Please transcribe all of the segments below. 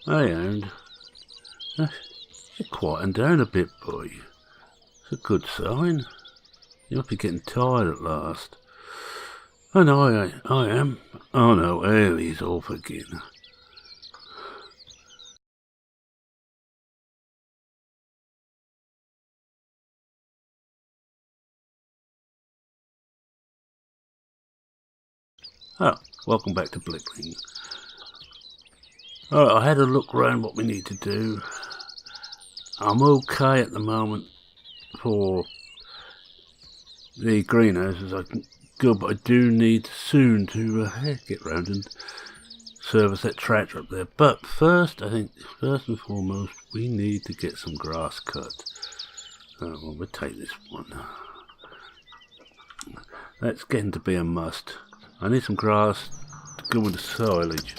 Hey, and you're quieting down a bit, boy. It's a good sign. You must be getting tired at last. I know I am. Oh no, Ailey's off again. Oh, welcome back to Blickling. Alright, I had a look around what we need to do. I'm okay at the moment for the greenhouses. I can go, but I do need soon to get round and service that tractor up there. But first, I think, first and foremost, we need to get some grass cut. Oh, well, we'll take this one. That's getting to be a must. I need some grass to go into silage.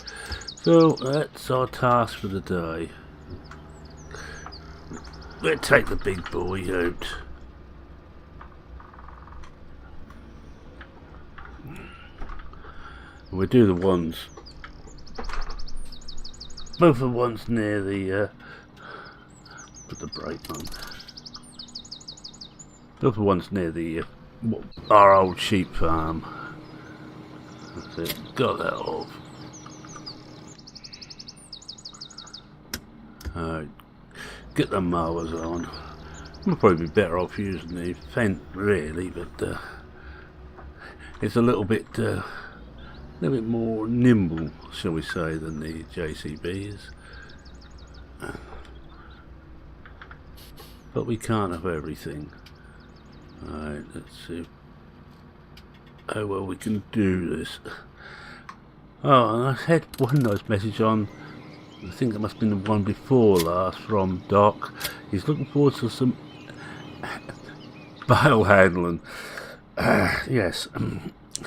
So that's our task for the day. We'll take the big boy out. We'll do the ones, both the ones near the, put the brake on. Both the ones near the, our old sheep farm. That's it, got that off. Get the mowers on. We'll probably be better off using the fence really, but it's a little bit more nimble, shall we say, than the JCB is. But we can't have everything. Alright, let's see how well we can do this. Oh, and I had one nice message on, I think it must have been the one before last, from Doc. He's looking forward to some bale handling. Yes,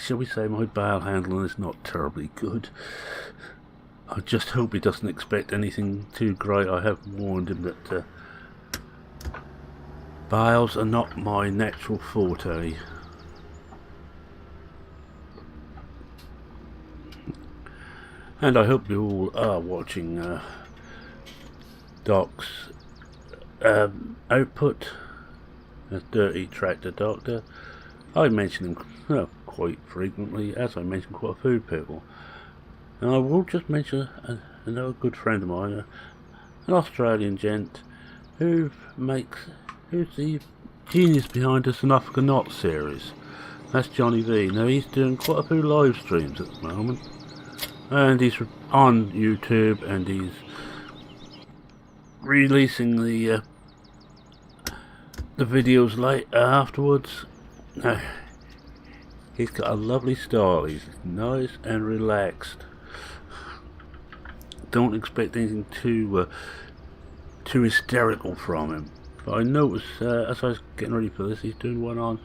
shall we say my bale handling is not terribly good. I just hope he doesn't expect anything too great. I have warned him that bales are not my natural forte. And I hope you all are watching Doc's output as Dirty Tractor Doctor. I mention him quite frequently, as I mention quite a few people. And I will just mention another good friend of mine, an Australian gent who's the genius behind the South Africa Knot series. That's Johnny V. Now he's doing quite a few live streams at the moment. And he's on YouTube, and he's releasing the videos late afterwards. He's got a lovely style. He's nice and relaxed. Don't expect anything too hysterical from him. But I noticed as I was getting ready for this, he's doing one on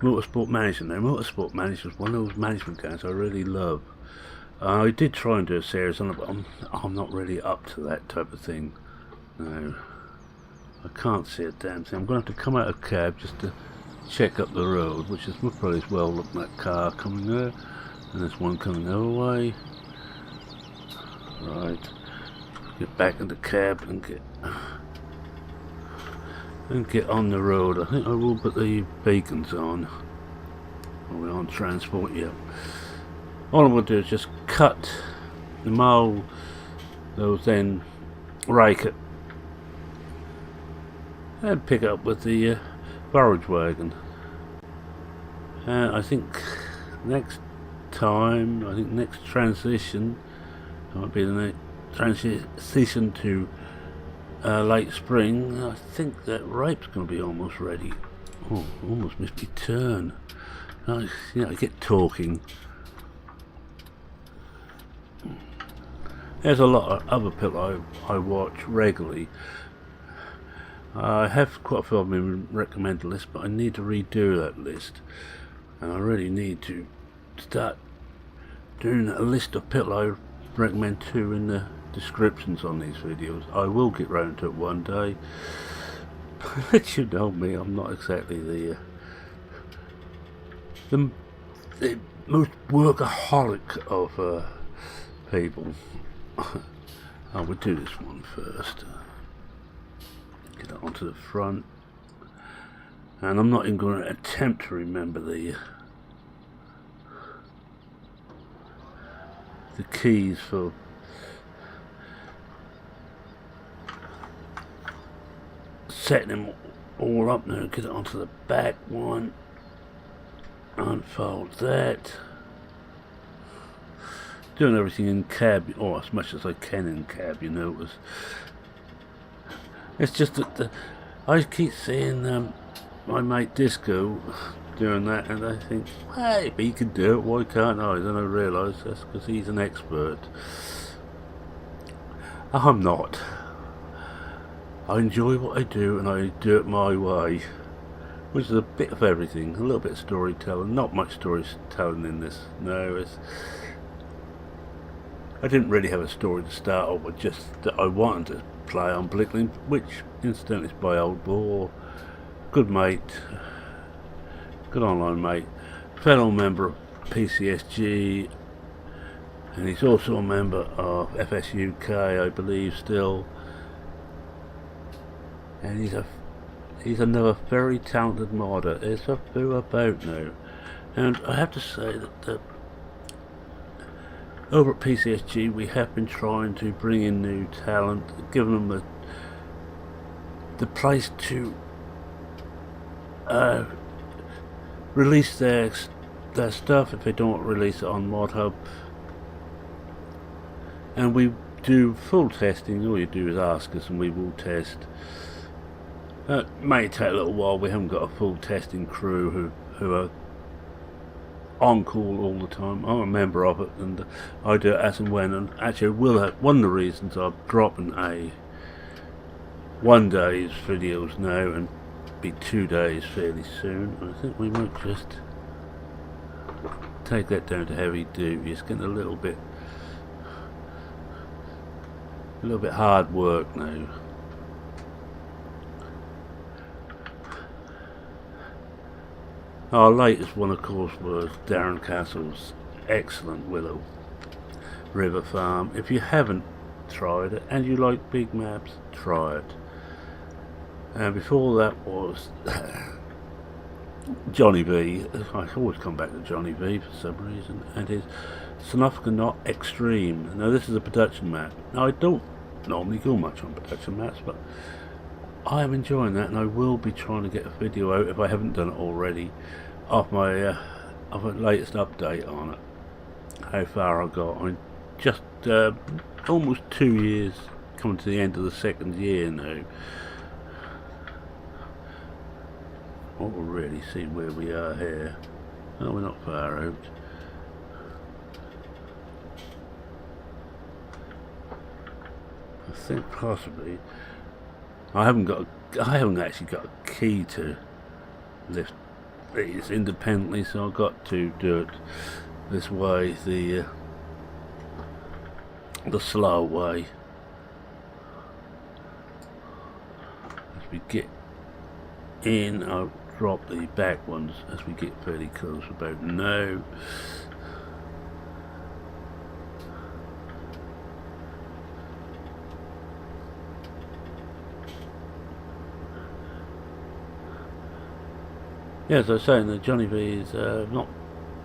Motorsport Management. Now, Motorsport Management is one of those management games I really love. I did try and do a series on it, but I'm not really up to that type of thing. No, I can't see a damn thing. I'm going to have to come out of cab just to check up the road, which is probably as well looking at that car coming there, and there's one coming the other way. Right, get back in the cab and get on the road. I think I will put the beacons on. We're on transport, yeah. All I'm going to do is just cut the mow, those, then rake it and pick it up with the forage wagon. And I think next transition might be the next transition to late spring. I think that rape's going to be almost ready. Oh, almost missed my turn. I get talking. There's a lot of other people I watch regularly. I have quite a few of them in recommended list, but I need to redo that list. And I really need to start doing a list of people I recommend too in the descriptions on these videos. I will get round to it one day. But you know me, I'm not exactly the most workaholic of people. I would do this one first. Get it onto the front. And I'm not even going to attempt to remember the keys for setting them all up now. Get it onto the back one. Unfold that. Doing everything in cab, or as much as I can in cab, you know. It's just that I keep seeing my mate Disco doing that, and I think, hey, but he can do it, why can't I? Then I realise that's because he's an expert. I'm not. I enjoy what I do, and I do it my way, which is a bit of everything. A little bit of storytelling, not much storytelling in this. No, I didn't really have a story to start off with, just that I wanted to play on Blickling, which incidentally is by OldBor, good mate, good online mate, fellow member of PCSG, and he's also a member of FSUK, I believe, still, and he's another very talented modder. It's a boo about now, and I have to say that over at PCSG we have been trying to bring in new talent, giving them the place to release their stuff if they don't release it on ModHub, and we do full testing. All you do is ask us and we will test. It may take a little while. We haven't got a full testing crew who are on call all the time. I'm a member of it, and I do it as and when. And actually, one of the reasons I'm dropping a 1 day's videos now and be 2 days fairly soon. I think we might just take that down to heavy duty. It's getting a little bit hard work now. Our latest one, of course, was Darren Castle's excellent Willow River Farm. If you haven't tried it and you like big maps, try it. And before that was Johnny V. I always come back to Johnny V for some reason, and his Snufkanaut Extreme. Now this is a production map. Now I don't normally go much on production maps, but I am enjoying that, and I will be trying to get a video out, if I haven't done it already, of my latest update on it. How far I got. I'm just almost 2 years, coming to the end of the second year now. What we'll really see where we are here. Oh, we're not far out. I think possibly I haven't actually got a key to lift these independently, so I've got to do it this way, the slow way. As we get in, I'll drop the back ones as we get fairly close about now. Yeah, as I was saying, the Johnny V is not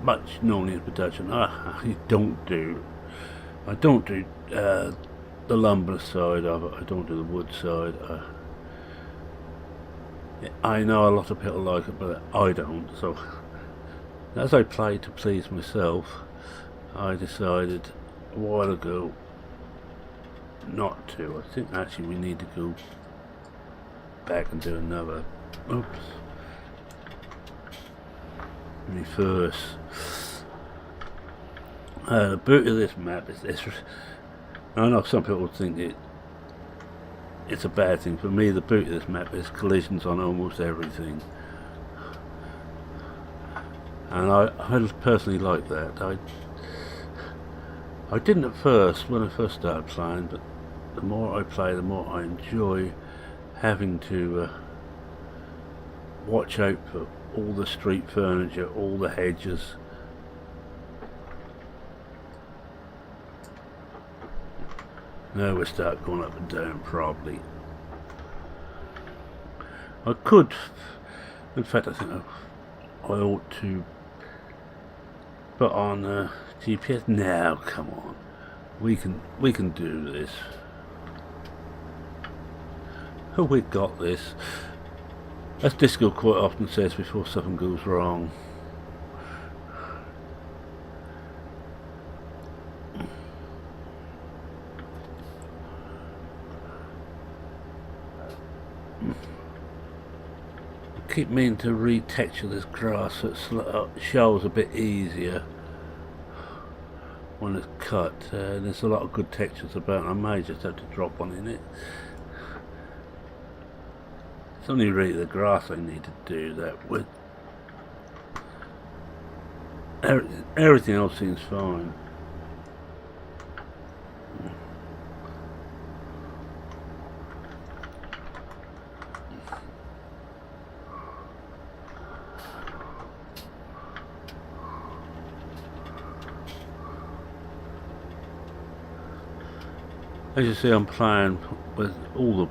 much normally in production. I don't do the lumber side of it. I don't do the wood side. I know a lot of people like it, but I don't. So, as I play to please myself, I decided a while ago not to. I think actually we need to go back and do another. Oops. Reverse. The beauty of this map is this. I know some people think it's a bad thing. For me, the beauty of this map is collisions on almost everything, and I personally like that. I didn't at first when I first started playing, but the more I play, the more I enjoy having to watch out for all the street furniture, all the hedges. Now we start going up and down probably. I could, in fact I think I ought to put on GPS. Now come on, we can do this. Oh, we got this. As Disco quite often says before something goes wrong. I keep meaning to retexture this grass so it shows a bit easier when it's cut. There's a lot of good textures about. I may just have to drop one in it. It's only really the grass I need to do that with. Everything else seems fine. As you see, I'm playing with all the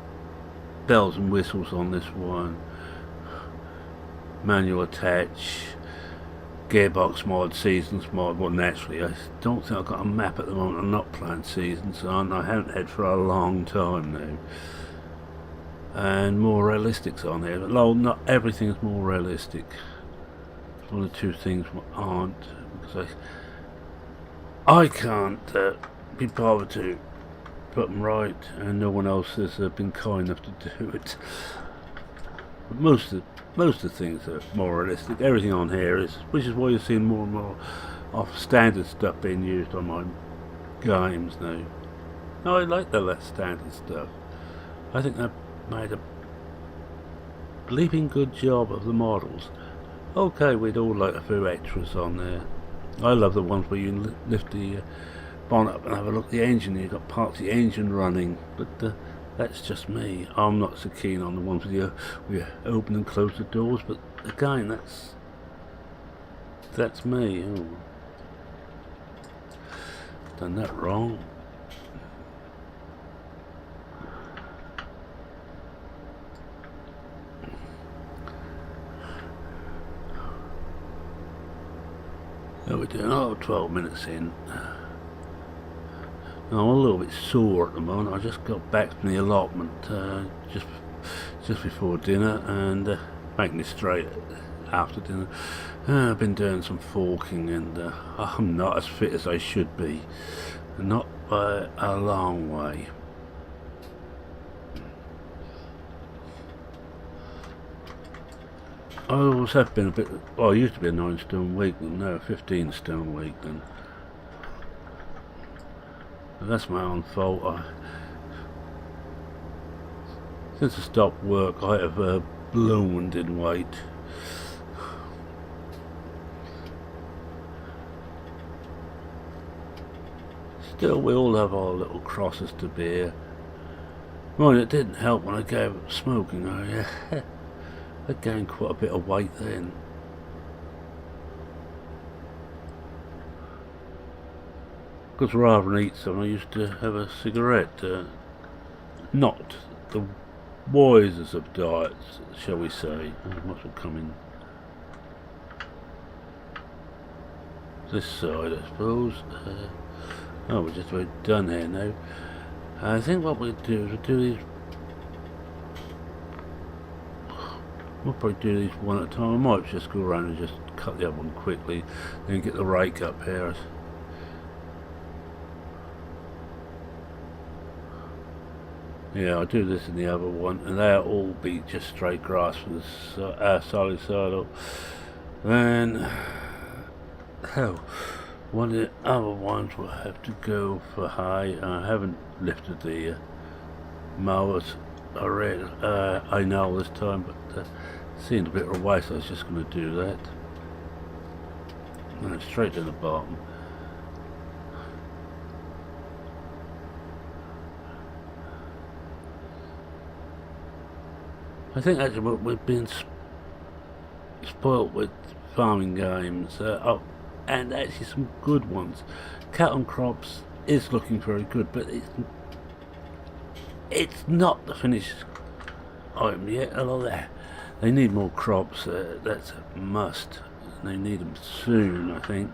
bells and whistles on this one. Manual attach, gearbox mod, seasons mod. Well, naturally I don't think I've got a map at the moment. I'm not playing seasons, and I haven't had for a long time now. And more realistics on here, but not everything is more realistic. It's one of the two things aren't, because I can't be bothered to put them right, and no one else has been kind enough to do it. But most of the things are more realistic. Everything on here is, which is why you're seeing more and more of standard stuff being used on my games now. No, I like the less standard stuff. I think they've made a bleeping good job of the models. Okay, we'd all like a few extras on there. I love the ones where you lift the bonnet up and have a look at the engine. You've got parts of the engine running, but that's just me. I'm not so keen on the ones where you open and close the doors, but again, that's me. Oh. Done that wrong. How are we doing? Oh, 12 minutes in. I'm a little bit sore at the moment. I just got back from the allotment just before dinner, and making this straight after dinner. I've been doing some forking, and I'm not as fit as I should be. Not by a long way. I always have been a bit. Well, I used to be a 9 stone weakling, now a 15 stone weakling. That's my own fault. Since I stopped work, I have ballooned in weight. Still, we all have our little crosses to bear. Well, it didn't help when I gave up smoking. I gained quite a bit of weight then. Because rather than eat some, I used to have a cigarette. Not the wisest of diets, shall we say. Much will come in this side, I suppose. Oh, we're just about done here now. I think what we'll do is we'll do these. We'll probably do these one at a time. I might just go around and just cut the other one quickly, then get the rake up here. Yeah, I'll do this in the other one, and they'll all be just straight grass for the solid saddle. Then, one of the other ones will have to go for hay. I haven't lifted the mowers already. I know this time, but seemed a bit of a waste. I was just going to do that, and then straight to the bottom. I think actually we've been spoilt with farming games, and actually some good ones. Cattle and Crops is looking very good, but it's not the finished item yet. Although they need more crops. That's a must. They need them soon, I think.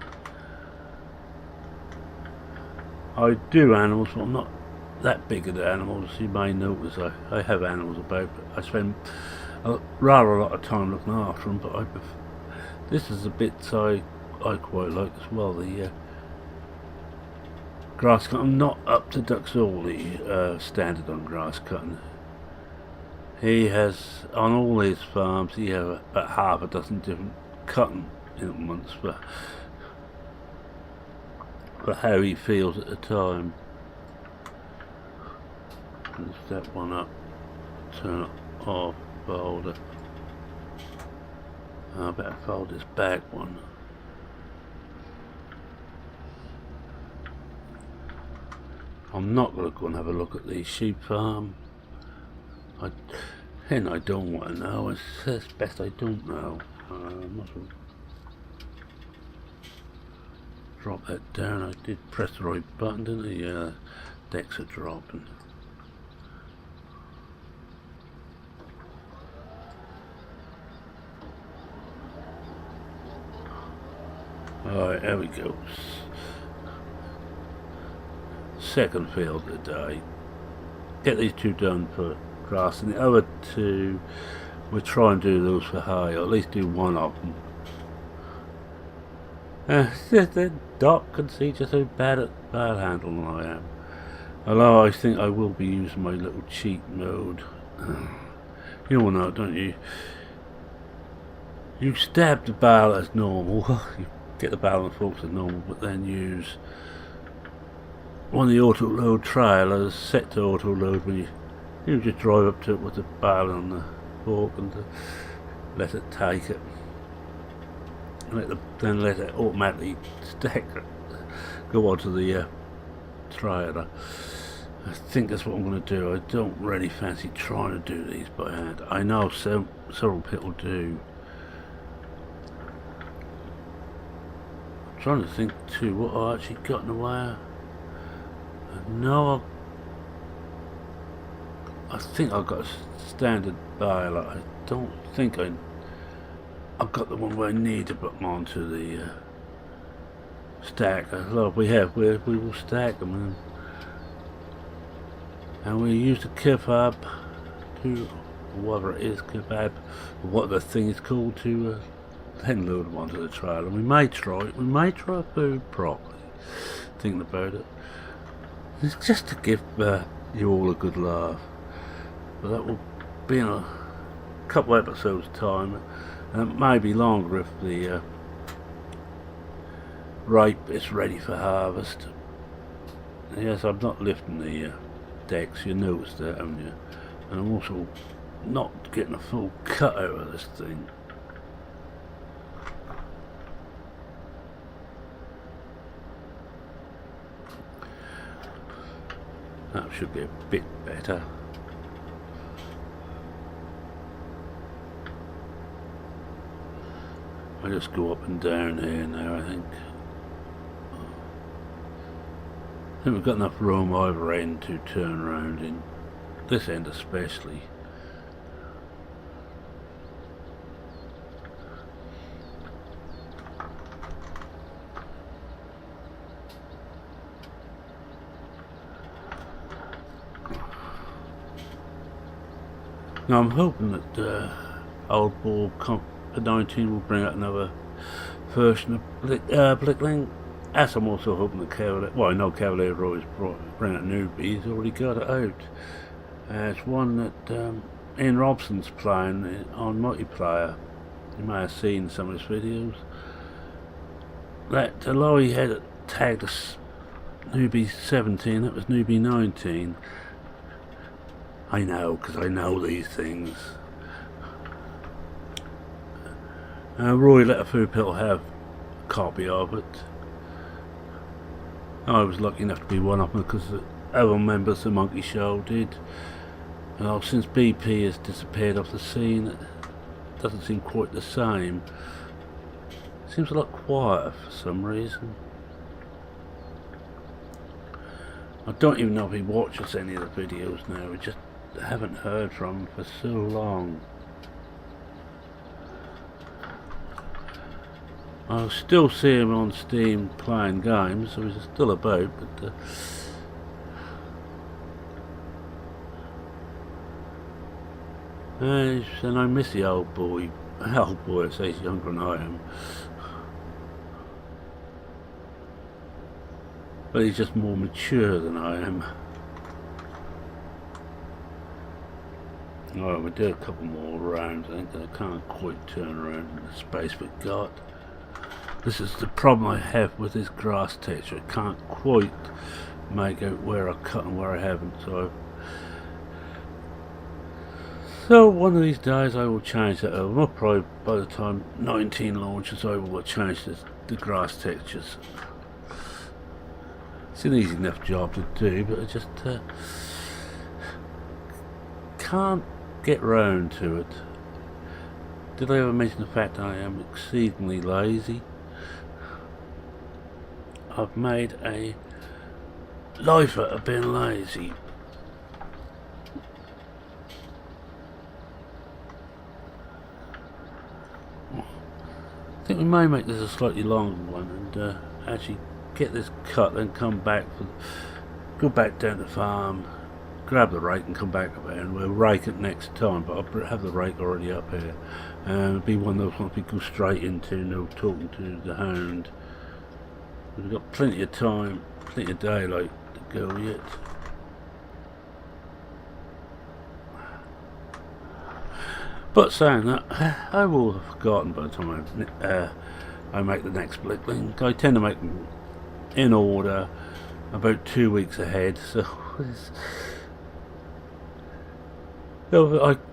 I do animals, but I'm not that big at animals. You may notice I have animals about, but I spend rather a lot of time looking after them. But this is the bits I quite like as well. The grass cutting. I'm not up to Duck's Orley standard on grass cutting. He has, on all his farms, he has about half a dozen different cutting implements for how he feels at the time. Let's step one up, turn it off, fold it. I better fold this back one. I'm not going to go and have a look at the sheep farm. I don't want to know. It's best I don't know. Drop that down. I did press the right button, didn't I? Yeah, decks are dropping. Alright, there we go. Second field of the day. Get these two done for grass, and the other two we'll try and do those for hay, or at least do one of them. The Doc can see just how bad at bad handling I am. Although I think I will be using my little cheat mode. You all know, don't you? You stab the barrel as normal. You get the barrel and forks as normal, but then use one of the auto load trailers set to auto load when you just drive up to it with the barrel on the fork and let it take it. Then let it automatically stack it, go onto the trailer. I think that's what I'm going to do. I don't really fancy trying to do these by hand. I know several people do. I'm trying to think too what I actually got in the way. No, I think I've got a standard baler. I don't think I've got the one where I need to put them onto the stack. We will stack them, and we use the kebab to, whatever it is, kebab, or what the thing is called, to then load them onto the trailer. We may try food properly, thinking about it. It's just to give you all a good laugh. But that will be in a couple episodes time, and it may be longer if the rape is ready for harvest. Yes, I'm not lifting the decks, you noticed that, haven't you? And I'm also not getting a full cut out of this thing. That should be a bit better. I just go up and down here now, I think. I think we've got enough room either end to turn around in. This end especially. Now I'm hoping that OldBor 19 will bring out another version of Blickling. As I'm also hoping that Cavalier, well, I know Cavalier always bring out newbie. He's already got it out. It's one that Ian Robson's playing on multiplayer. You may have seen some of his videos. That although he had it tagged as newbie 17, that was newbie 19. I know, because I know these things. Roy let a few people have a copy of it. I was lucky enough to be one of them because the other members of the Monkey Show did. And since BP has disappeared off the scene, it doesn't seem quite the same. It seems a lot quieter for some reason. I don't even know if he watches any of the videos now. I just haven't heard from him for so long. I still see him on Steam playing games, so he's still about, but and I miss the old boy. Old boy, I say he's younger than I am. But he's just more mature than I am. Alright, we'll do a couple more rounds. I think I can't quite turn around in the space we've got. This is the problem I have with this grass texture. I can't quite make out where I cut and where I haven't. So one of these days I will change that over. Well, probably by the time 19 launches over, we'll change the grass textures. It's an easy enough job to do, but I just can't get round to it. Did I ever mention the fact I am exceedingly lazy? I've made a life out of being lazy. I think we may make this a slightly longer one and actually get this cut, then come back, go back down the farm, grab the rake and come back up here, and we'll rake it next time. But I'll have the rake already up here, and it'll be one of those ones we go straight into, no talking to the hound. We've got plenty of time, plenty of daylight to go yet. But saying that, I will have forgotten by the time I make the next Blickling. I tend to make them in order about 2 weeks ahead, so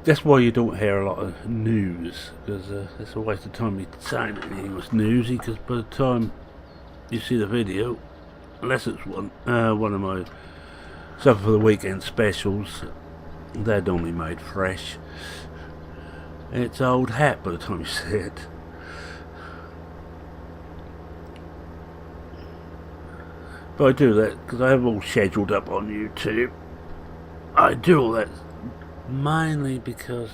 that's why you don't hear a lot of news, because it's a waste of time me saying anything was newsy, because by the time you see the video, unless it's one of my stuff for the weekend specials, they're normally made fresh. It's old hat by the time you see it. But I do that because I have all scheduled up on YouTube. I do all that mainly because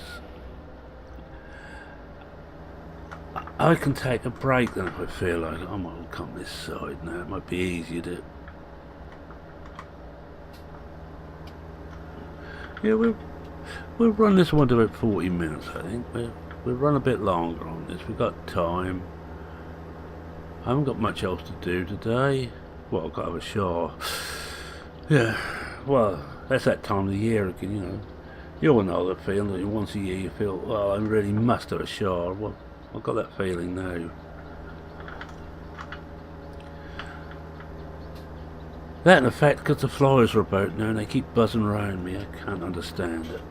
I can take a break then if I feel like I might come this side now. It might be easier to. Yeah, we'll run this one to about 40 minutes, I think. We'll run a bit longer on this. We've got time. I haven't got much else to do today. Well, I've got to have a shower. Yeah, well, that's that time of the year again, you know. You all know that feeling that once a year you feel, well, I really must have a shower. Well, I've got that feeling now. That and the fact because the flies are about now and they keep buzzing around me, I can't understand it.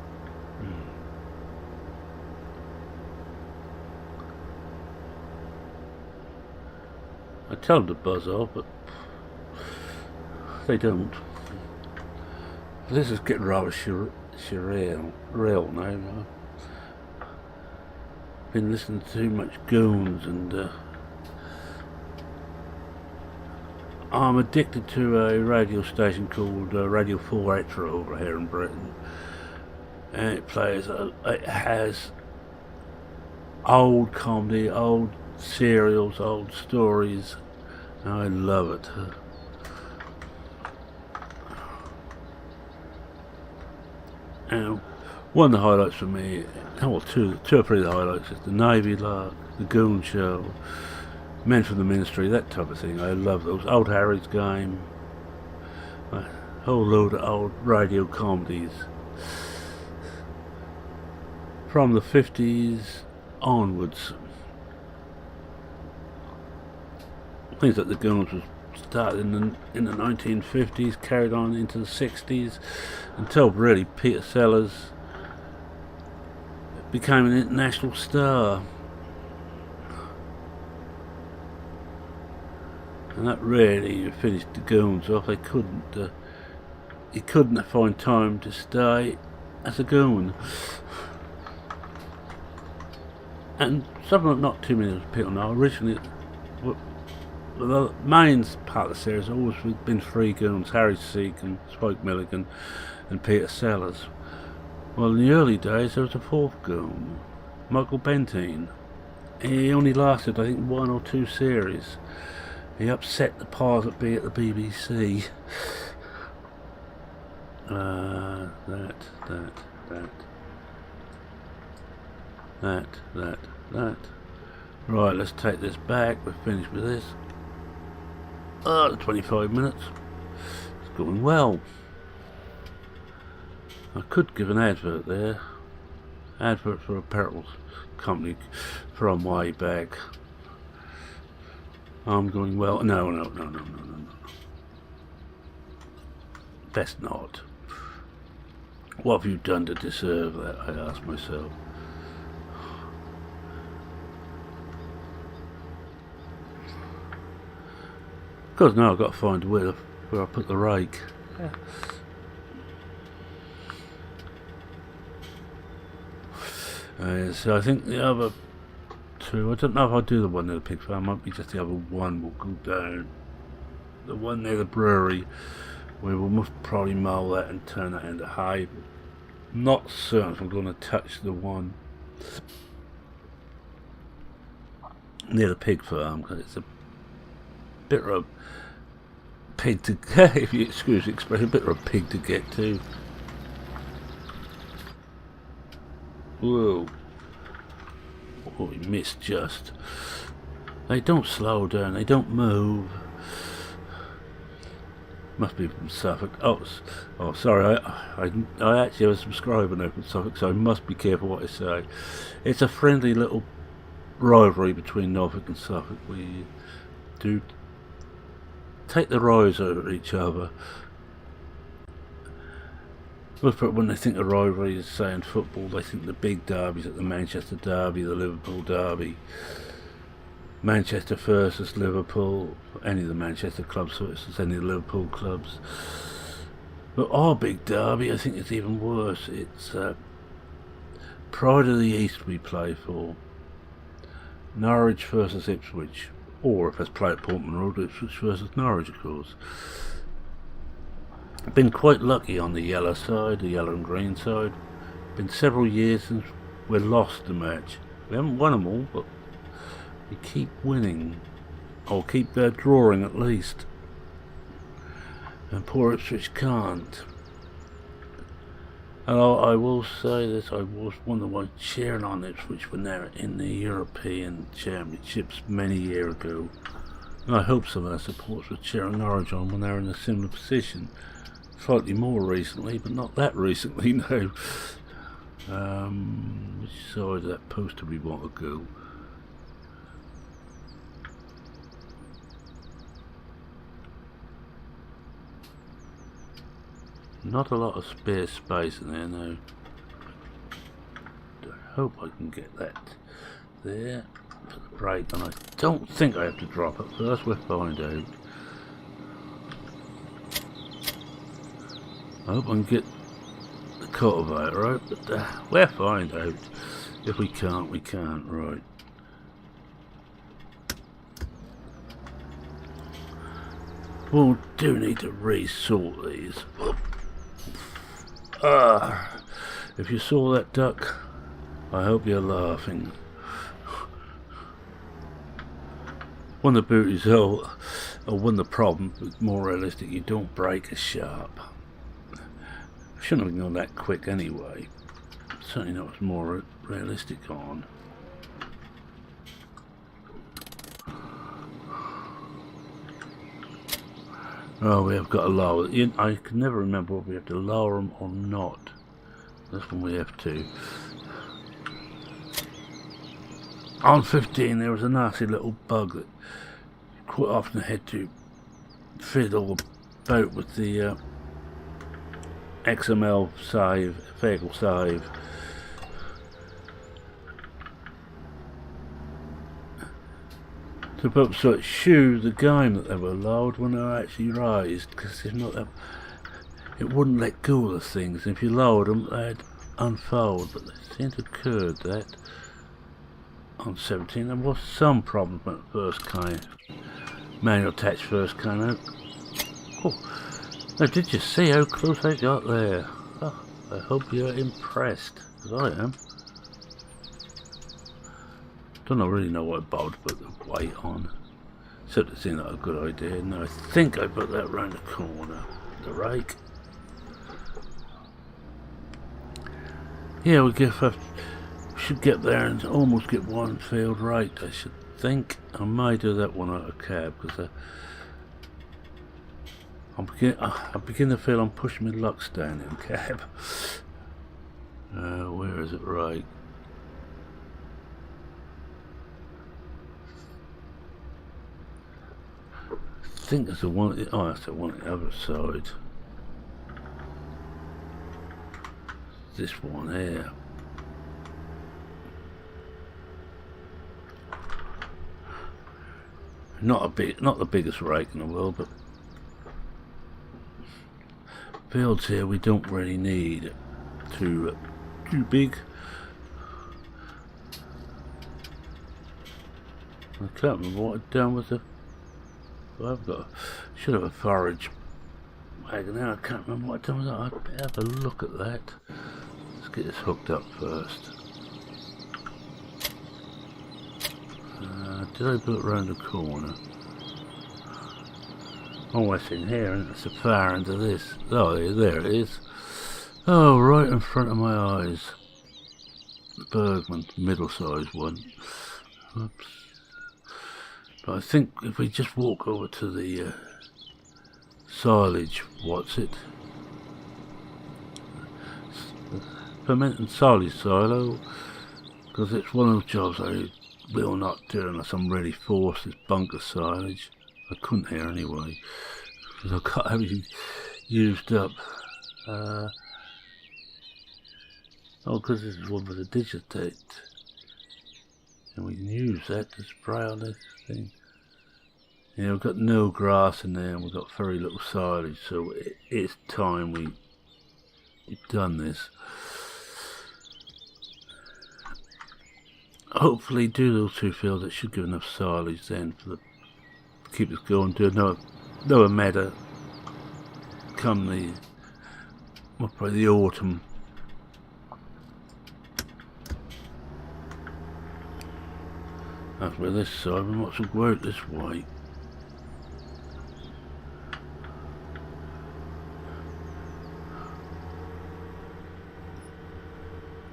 I tell them to buzz off, but they don't. This is getting rather surreal now. Been listening to too much goons, and I'm addicted to a radio station called Radio 4 Extra over here in Britain, and it has old comedy, old serials, old stories. I love it. And one of the highlights for me, well, two or three of the highlights, is the Navy Lark, the Goon Show, Men from the Ministry, that type of thing. I love those. Old Harry's Game, a whole load of old radio comedies from the 50s onwards. Things like the Goons was started in the 1950s, carried on into the 60s, until really Peter Sellers became an international star. And that really finished the Goons off. He couldn't find time to stay as a goon. And something that not too many people know, originally the main part of the series has always been three goons: Harry Seacon, Spike Milligan, and Peter Sellers. Well, in the early days there was a fourth goon, Michael Bentine. He only lasted, I think, 1 or 2 series. He upset the powers that be at the BBC. That. Right, let's take this back. We're finished with this. 25 minutes. It's going well. I could give an advert there. Advert for a apparel company from way back. I'm going well. No. Best not. What have you done to deserve that, I ask myself. Because now I've got to find where I put the rake. So I think the other two, I don't know if I'll do the one near the pig farm, might be just the other one will go down. The one near the brewery, we will most probably mow that and turn that into hay. Not certain if I'm going to touch the one near the pig farm, because it's a bit of a pig to get, if you excuse the expression, a bit of a pig to get to. Whoa. Oh, he missed just. They don't slow down, they don't move. Must be from Suffolk. Oh, sorry, I actually have a subscriber now from Suffolk, so I must be careful what I say. It's a friendly little rivalry between Norfolk and Suffolk. We do take the rise over each other. When they think of rivalry, as say in football, they think the big derbies, like the Manchester Derby, the Liverpool Derby, Manchester versus Liverpool, any of the Manchester clubs versus any of the Liverpool clubs. But our big derby, I think, is even worse. It's Pride of the East we play for. Norwich versus Ipswich, or if it's played at Portman Road, Ipswich versus Norwich, of course. I've been quite lucky on the yellow side, the yellow and green side. Been several years since we lost the match. We haven't won them all, but we keep winning, or keep drawing at least. And poor Ipswich can't. And I will say this, I was one of the ones cheering on Ipswich when they were in the European Championships many years ago. And I hope some of their supporters were cheering Norwich on when they were in a similar position. Slightly more recently, but not that recently, no. Which side of that poster we want to go? Not a lot of spare space in there, no. I hope I can get that there. Put the brake on. I don't think I have to drop it first, we'll find out. I hope I can get the cultivator out, but we'll find out. If we can't, we can't, right. We'll do need to re-sort these. If you saw that duck, I hope you're laughing. One of the beauties, or one of the problems, but more realistic, you don't break as sharp. Shouldn't have gone that quick anyway. Certainly not what's more realistic on. Oh, we have got to lower. I can never remember whether we have to lower them or not. That's when we have to. On 15 there was a nasty little bug that quite often had to fiddle about with the XML save, vehicle save. To put sort of shoe the game that they were lowered when they were actually raised, because if not, it wouldn't let go of the things. If you lowered them, they'd unfold, but they seem to have occurred that on 17 there was some problems when it first came. manual attach first came out. Oh, now did you see how close I got there? Oh, I hope you're impressed, because I am. Don't really know what I bothered to put the weight on. Except it seemed like a good idea. Now I think I put that round the corner. The rake. Yeah, we should get there and almost get one field raked. I should think I may do that one out of cab, because I begin to feel I'm pushing my luck down in cab. Where is it? Right. I think there's the one. Oh, that's the one on the other side. This one here. Not the biggest rake in the world, but fields here we don't really need too big. I can't remember what I've done with the. Should have a forage wagon now. I can't remember what I've done with that. I'd better have a look at that. Let's get this hooked up first. Did I put it round the corner? Oh, it's in here, and it's the far end of this. Oh, there it is. Oh, right in front of my eyes. The Bergman, middle-sized one. Oops. But I think if we just walk over to the silage, what's it? Fermented silage silo, because it's one of those jobs I will not do unless I'm really forced. This bunker silage. I couldn't hear anyway, because I've got everything used up. Oh, because this is one with a digitate. And we can use that to spray on this thing. Yeah, we've got no grass in there and we've got very little silage, so it's time we've done this. Hopefully do those two fields. That should give enough silage then for the keep us going. Do another meadow come probably the autumn. That's where this side, we might as well go out this way.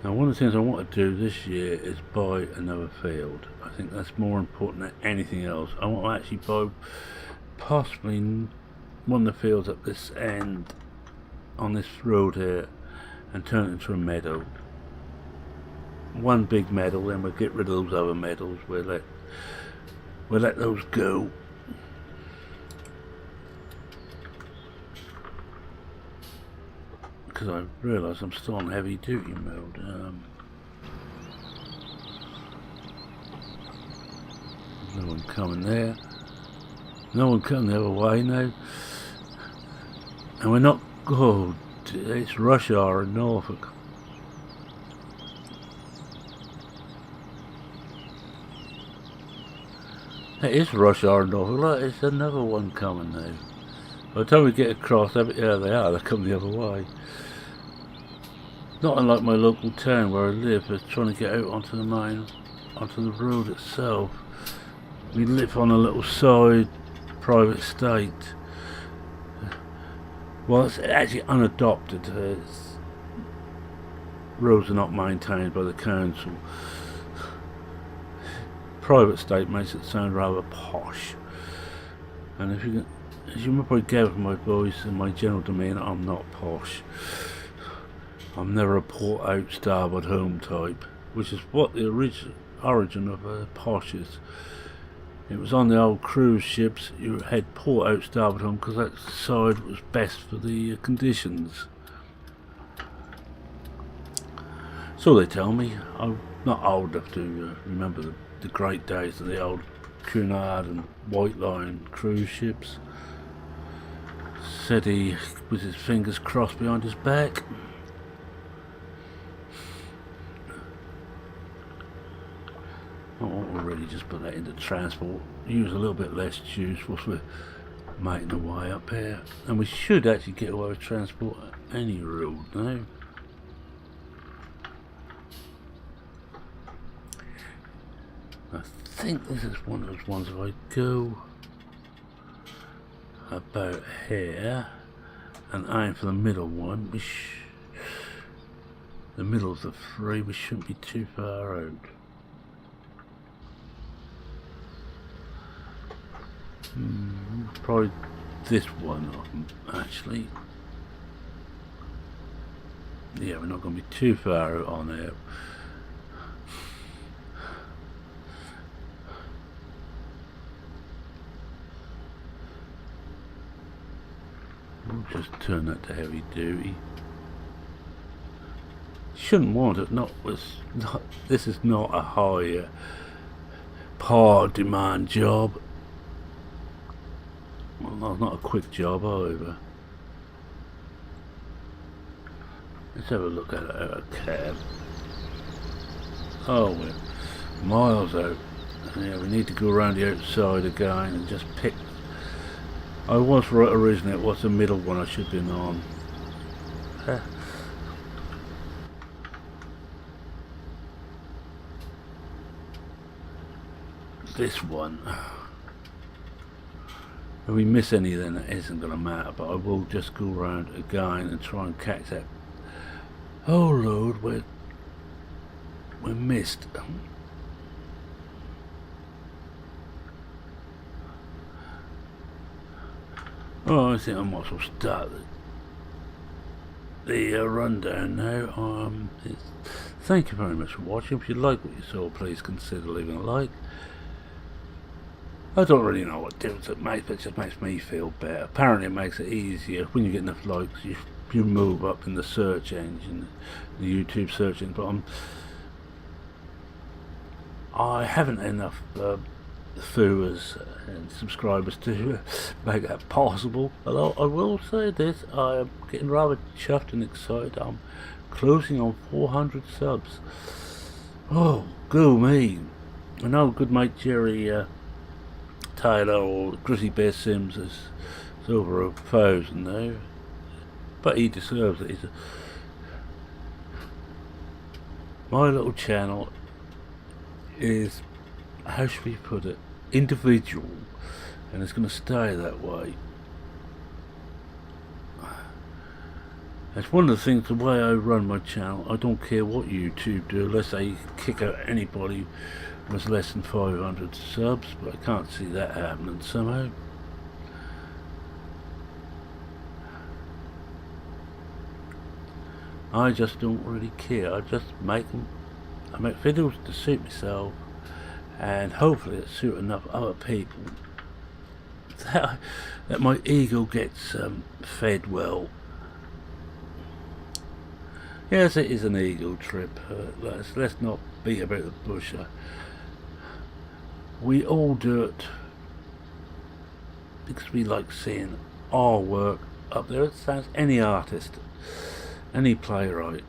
Now, one of the things I want to do this year is buy another field. I think that's more important than anything else. I want to actually buy possibly one of the fields at this end on this road here and turn it into a meadow. One big meadow, then we'll get rid of those other meadows. We'll let those go. Because I realise I'm still on heavy duty mode. No one coming there. No one coming the other way now. And we're not. Oh, it's rush hour in Norfolk. It is rush hour in Norfolk. Look, it's another one coming now. By the time we get across, yeah, they are. They're coming the other way. Not unlike my local town where I live, is trying to get out onto the road itself. We live on a little side private estate. Well, it's actually unadopted. Roads are not maintained by the council. Private estate makes it sound rather posh. And as you might probably gather from my voice and my general demeanour, I'm not posh. I'm never a port out, starboard home type, which is what the origin of posh is. It was on the old cruise ships, you had port out, starboard home, because that side was best for the conditions. So they tell me. I'm not old enough to remember the great days of the old Cunard and White Line cruise ships. Said he with his fingers crossed behind his back. Oh, what we're really just put that into transport, use a little bit less juice whilst we're making the way up here, and we should actually get away with transport any road now. I think this is one of those ones if I go about here and aim for the middle one, the middle of the three, we shouldn't be too far out. Probably this one actually. Yeah, we're not going to be too far out on there. We'll just turn that to heavy duty. Shouldn't want it. This is not a high power demand job. Well, not a quick job either. Let's have a look at a cab. Oh, we're miles out. Yeah, we need to go around the outside again and just pick. I was right originally. It was the middle one I should have been on. This one. If we miss any, then it isn't going to matter, but I will just go around again and try and catch that. Oh Lord, we're missed. Oh, I think I might as well start the rundown now. Thank you very much for watching. If you like what you saw, please consider leaving a like. I don't really know what difference it makes, but it just makes me feel better. Apparently it makes it easier. When you get enough likes, you move up in the search engine, the YouTube search engine. But I haven't enough viewers and subscribers to make that possible. Although I will say this, I am getting rather chuffed and excited. I'm closing on 400 subs. Oh, go me. I know good mate Jerry Taylor or Grizzly Bear Sims is over 1,000 now, but he deserves it. My little channel is, how should we put it, individual, and it's going to stay that way. That's one of the things, the way I run my channel. I don't care what YouTube do, unless they kick out anybody with less than 500 subs, but I can't see that happening somehow. I just don't really care. I just make videos to suit myself, and hopefully it suit enough other people that my ego gets fed well. Yes, it is an ego trip. Let's not beat about the bush. We all do it because we like seeing our work up there. It sounds any artist, any playwright.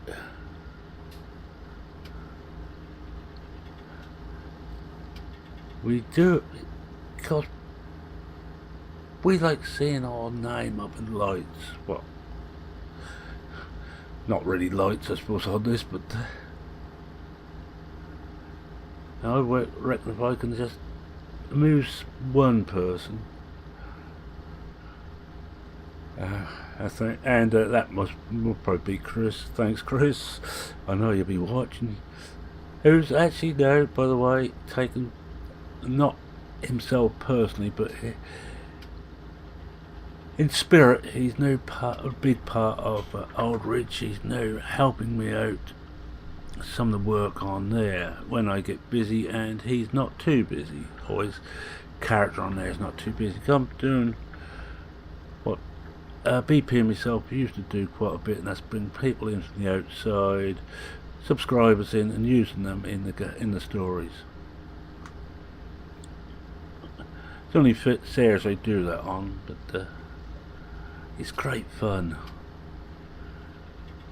We do it because we like seeing our name up in lights. Well, not really lights, I suppose, on this, but I reckon if I can just amuse one person, I think, and that will probably be Chris. Thanks, Chris. I know you'll be watching. Who's actually now, by the way, taken, not himself personally, but in spirit, he's now a big part of Aldridge. He's now helping me out some of the work on there when I get busy, and he's not too busy, or his character on there is not too busy. I'm doing what BP and myself used to do quite a bit, and that's bring people in from the outside, subscribers in, and using them in the stories. It's only series I do that on, but it's great fun.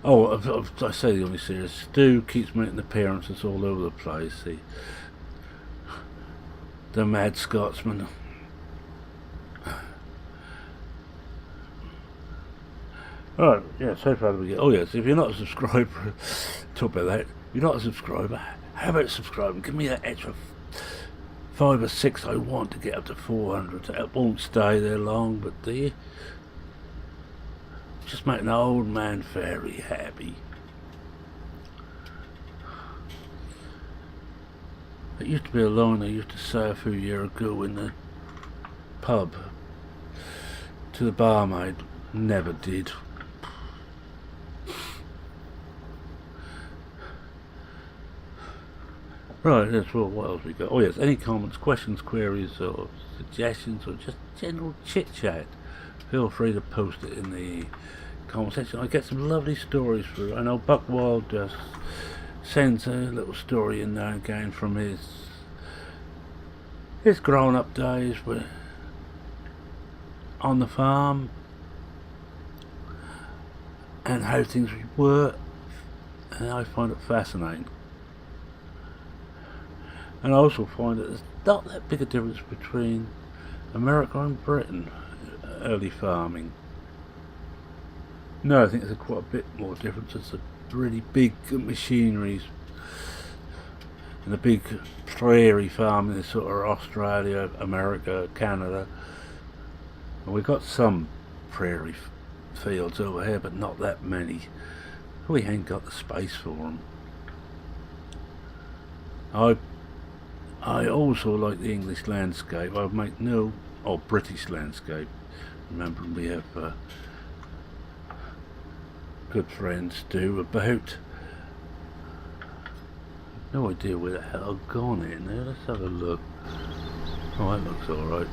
Oh, I say the only series. Stu keeps making appearances all over the place. the Mad Scotsman. Alright, yeah, so far we get. Oh yes, if you're not a subscriber, talk about that. If you're not a subscriber, how about subscribing? Give me that extra 5 or 6 I want to get up to 400. It won't stay there long, but do you? Just make an old man very happy. It used to be a line I used to say a few years ago in the pub to the barmaid. Never did. Right, that's what else we got. Oh yes, any comments, questions, queries or suggestions or just general chit chat, feel free to post it in the comment section. I get some lovely stories through. I know Buck Wild just sends a little story in there again from his grown up days on the farm and how things were, and I find it fascinating. And I also find that there's not that big a difference between America and Britain, early farming. No, I think there's quite a bit more difference. It's a really big machineries and the big prairie farming is sort of Australia, America, Canada. And we've got some prairie fields over here, but not that many. We ain't got the space for them. I also like the English landscape. I make or British landscape. Remember, we have good friends do about. No idea where the hell I've gone in there. Let's have a look. Oh, that looks alright.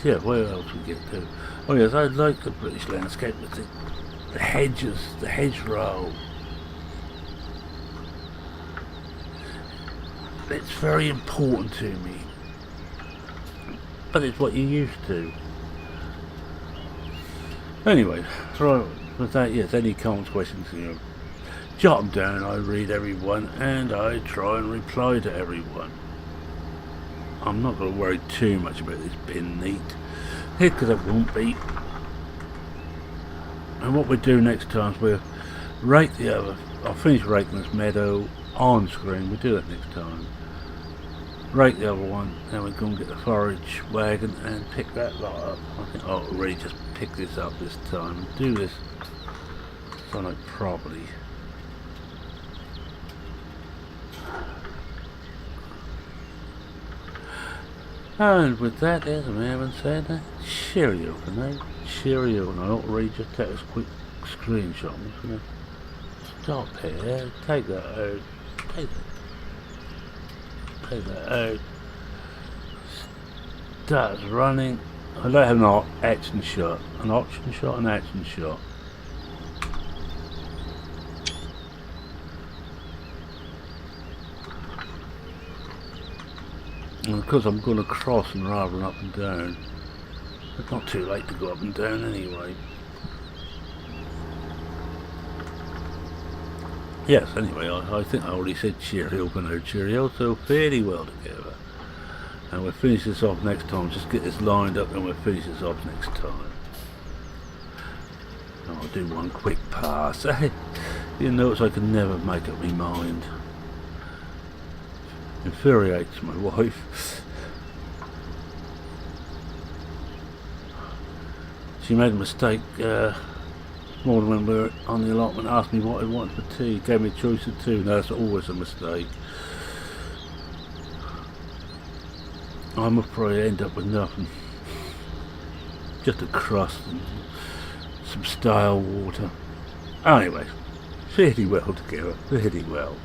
Yeah, where else we get to? Oh yes, I like the British landscape with the hedges, the hedgerow. It's very important to me, but it's what you're used to. Anyway, right, with that, yes, any comments, questions, jot them down. I read everyone and I try and reply to everyone. I'm not going to worry too much about this being neat, because it won't be. And what we do next time is we'll rake the other. I'll finish raking this meadow on screen. We'll do that next time. Rake the other one, then we're going to get the forage wagon and pick that lot up. I think I'll really just pick this up this time and do this something properly. And with that, as I haven't said that, cheerio for now. Cheerio, and I ought to really just take a quick screenshot. I'm just going to stop here, take that out, take that out, starts running. I like having an action shot, an action shot. And because I'm going to cross and rather than up and down, it's not too late to go up and down anyway. Yes, anyway, I think I already said cheerio for now, cheerio, so fairly well together. And we'll finish this off next time, just get this lined up and we'll finish this off next time. And I'll do one quick pass. You notice I can never make up my mind. Infuriates my wife. She made a mistake more than when we were on the allotment, asked me what I wanted for tea, gave me a choice of two. No, that's always a mistake. I'm afraid I end up with nothing. Just a crust and some stale water. Anyway, fairly well together, fairly well.